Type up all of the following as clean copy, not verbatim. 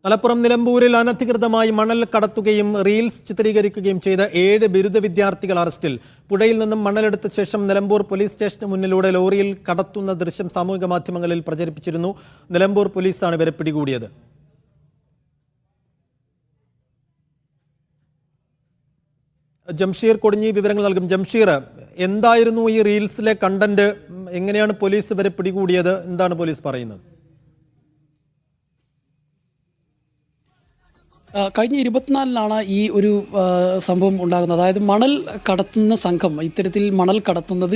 മലപ്പുറം നിലമ്പൂരിൽ അനധികൃതമായി മണൽ കടത്തുകയും റീൽസ് ചിത്രീകരിക്കുകയും ചെയ്ത 7 ബിരുദ വിദ്യാർത്ഥികൾ അറസ്റ്റിൽ. പുഴയിൽ നിന്നും മണലെടുത്ത ശേഷം നിലമ്പൂർ പോലീസ് സ്റ്റേഷന് മുന്നിലൂടെ ലോറിയിൽ കടത്തുന്ന ദൃശ്യം സാമൂഹിക മാധ്യമങ്ങളിൽ പ്രചരിപ്പിച്ചിരുന്നു. നിലമ്പൂർ പോലീസാണ് ഇവരെ പിടികൂടിയത്. ജംഷീർ കൊടിഞ്ഞി വിവരങ്ങൾ നൽകും. ജംഷീർ, എന്തായിരുന്നു ഈ റീൽസിലെ കണ്ടന്റ്? എങ്ങനെയാണ് പോലീസ് ഇവരെ പിടികൂടിയത്? എന്താണ് പോലീസ് പറയുന്നത്? കഴിഞ്ഞ 24-നാണ് ഈ ഒരു സംഭവം ഉണ്ടാകുന്നത്. അതായത് മണൽ കടത്തുന്ന സംഘം ഇത്തരത്തിൽ മണൽ കടത്തുന്നത്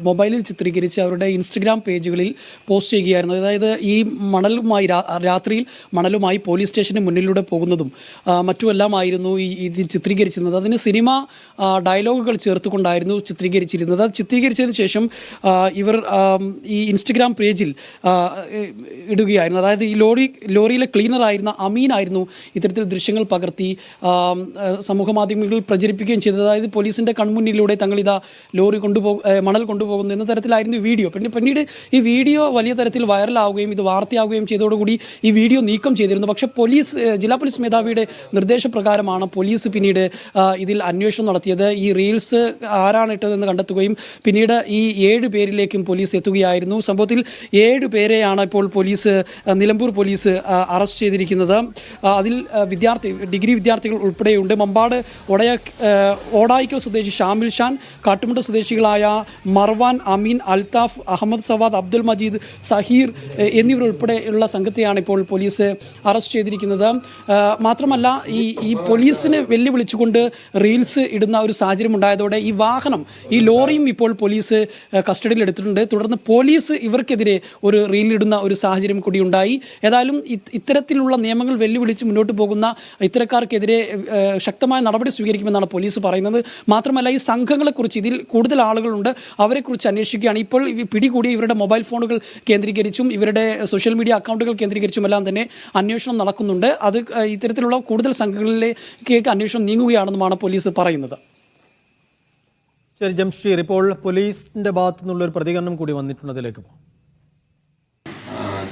മൊബൈലിൽ ചിത്രീകരിച്ച് അവരുടെ ഇൻസ്റ്റഗ്രാം പേജുകളിൽ പോസ്റ്റ് ചെയ്യുകയായിരുന്നു. അതായത് ഈ മണലുമായി രാത്രിയിൽ മണലുമായി പോലീസ് സ്റ്റേഷന് മുന്നിലൂടെ പോകുന്നതും മറ്റുമെല്ലാമായിരുന്നു ഇതിൽ ചിത്രീകരിച്ചിരുന്നത്. അതിന് സിനിമ ഡയലോഗുകൾ ചേർത്തുകൊണ്ടായിരുന്നു ചിത്രീകരിച്ചിരുന്നത്. ചിത്രീകരിച്ചതിന് ശേഷം ഇവർ ഈ ഇൻസ്റ്റഗ്രാം പേജിൽ ഇടുകയായിരുന്നു. അതായത് ഈ ലോറിയിലെ ക്ലീനറായിരുന്ന അമീനായിരുന്നു ഇത്തരത്തിൽ ദൃശ്യങ്ങൾ പകർത്തി സമൂഹ മാധ്യമങ്ങളിൽ പ്രചരിപ്പിക്കുകയും ചെയ്തത്. അതായത് പോലീസിൻ്റെ കൺമുന്നിലൂടെ തങ്ങളിതാ ലോറി മണൽ കൊണ്ടുപോകുന്നു എന്ന തരത്തിലായിരുന്നു ഈ വീഡിയോ. പിന്നീട് ഈ വീഡിയോ വലിയ തരത്തിൽ വൈറലാവുകയും ഇത് വാർത്തയാവുകയും ചെയ്തതോടുകൂടി ഈ വീഡിയോ നീക്കം ചെയ്തിരുന്നു. പക്ഷേ ജില്ലാ പോലീസ് മേധാവിയുടെ നിർദ്ദേശപ്രകാരമാണ് പോലീസ് പിന്നീട് ഇതിൽ അന്വേഷണം നടത്തിയത്. ഈ റീൽസ് ആരാണ് ഇട്ടതെന്ന് കണ്ടെത്തുകയും പിന്നീട് ഈ 7 പേരിലേക്കും പോലീസ് എത്തുകയായിരുന്നു. സംഭവത്തിൽ 7 പേരെയാണ് ഇപ്പോൾ നിലമ്പൂർ പോലീസ് അറസ്റ്റ് ചെയ്തിരിക്കുന്നത്. അതിൽ ഡിഗ്രി വിദ്യാർത്ഥികൾ ഉൾപ്പെടെയുണ്ട്. മമ്പാട് ഓടായിക്കൽ സ്വദേശി ഷാമിൽ ഷാൻ, കാട്ടുമുണ്ട സ്വദേശികളായ മർവാൻ, അമീൻ, അൽതാഫ്, അഹമ്മദ് സവാദ്, അബ്ദുൽ മജീദ്, സഹീർ എന്നിവരുൾപ്പെടെയുള്ള സംഘത്തെയാണ് ഇപ്പോൾ പോലീസ് അറസ്റ്റ് ചെയ്തിരിക്കുന്നത്. മാത്രമല്ല ഈ പോലീസിനെ വെല്ലുവിളിച്ചുകൊണ്ട് റീൽസ് ഇടുന്ന ഒരു സാഹചര്യം ഉണ്ടായതോടെ ഈ വാഹനം, ഈ ലോറിയും ഇപ്പോൾ പോലീസ് കസ്റ്റഡിയിൽ എടുത്തിട്ടുണ്ട്. തുടർന്ന് പോലീസ് ഇവർക്കെതിരെ ഒരു റീലിടുന്ന ഒരു സാഹചര്യം കൂടി ഉണ്ടായി. ഏതായാലും ഇത്തരത്തിലുള്ള നിയമങ്ങൾ വെല്ലുവിളിച്ച് മുന്നോട്ട് പോകുന്ന ഇത്തരക്കാർക്കെതിരെ ശക്തമായ നടപടി സ്വീകരിക്കുമെന്നാണ് പോലീസ് പറയുന്നത്. മാത്രമല്ല ഈ സംഘങ്ങളെക്കുറിച്ച്, ഇതിൽ കൂടുതൽ ആളുകളുണ്ട്, അവരെക്കുറിച്ച് അന്വേഷിക്കുകയാണ്. ഇപ്പോൾ പിടികൂടി ഇവരുടെ മൊബൈൽ ഫോണുകൾ കേന്ദ്രീകരിച്ചും ഇവരുടെ സോഷ്യൽ മീഡിയ അക്കൗണ്ടുകൾ കേന്ദ്രീകരിച്ചും എല്ലാം തന്നെ അന്വേഷണം നടക്കുന്നുണ്ട്. അത് ഇത്തരത്തിലുള്ള കൂടുതൽ സംഘങ്ങളിലേക്ക് അന്വേഷണം നീങ്ങുകയാണെന്നുമാണ് പോലീസ് പറയുന്നത്. ശരി ജംഷീർ, ഇപ്പോൾ പോലീസിന്റെ ഭാഗത്തു നിന്നുള്ള ഒരു പ്രതികരണം കൂടി വന്നിട്ടുണ്ട്, അതിലേക്ക് പോകും.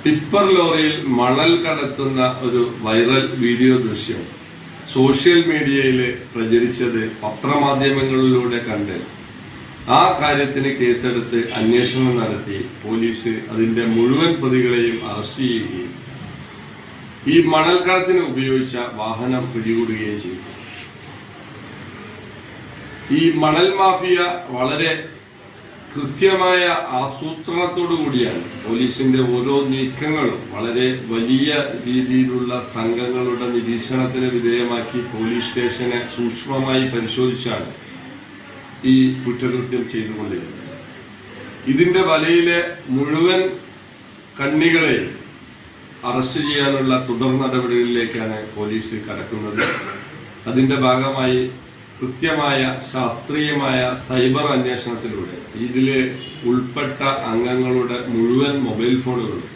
ടിപ്പർ ലോറിയിൽ മണൽ കടത്തുന്ന ഒരു വൈറൽ വീഡിയോ ദൃശ്യം സോഷ്യൽ മീഡിയയിൽ പ്രചരിച്ചത് പത്രമാധ്യമങ്ങളിലൂടെ കണ്ട് ആ കാര്യത്തിന് കേസെടുത്ത് അന്വേഷണം നടത്തി പോലീസ് അതിന്റെ മുഴുവൻ പ്രതികളെയും അറസ്റ്റ് ചെയ്യുകയും ഈ മണൽക്കടത്തിന് ഉപയോഗിച്ച വാഹനം പിടികൂടുകയും ചെയ്തു. ഈ മണൽ മാഫിയ വളരെ കൃത്യമായ ആസൂത്രണത്തോടു കൂടിയാണ് പോലീസിന്റെ ഓരോ നീക്കങ്ങളും വളരെ വലിയ രീതിയിലുള്ള സംഘങ്ങളുടെ നിരീക്ഷണത്തിന് വിധേയമാക്കി പോലീസ് സ്റ്റേഷനെ സൂക്ഷ്മമായി പരിശോധിച്ചാണ് ഈ കുറ്റകൃത്യം ചെയ്തുകൊണ്ടിരുന്നത്. ഇതിന്റെ വലയിലെ മുഴുവൻ കണ്ണികളെയും അറസ്റ്റ് ചെയ്യാനുള്ള തുടർ നടപടികളിലേക്കാണ് പോലീസ് കടക്കുന്നത്. അതിന്റെ ഭാഗമായി കൃത്യമായ ശാസ്ത്രീയമായ സൈബർ അന്വേഷണത്തിലൂടെ ഇതിൽ ഉൾപ്പെട്ട അംഗങ്ങളുടെ മുഴുവൻ മൊബൈൽ ഫോണുകളും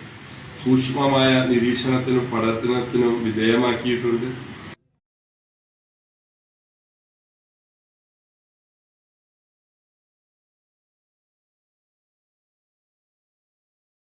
സൂക്ഷ്മമായ നിരീക്ഷണത്തിനും പഠനത്തിനും വിധേയമാക്കിയിട്ടുണ്ട്.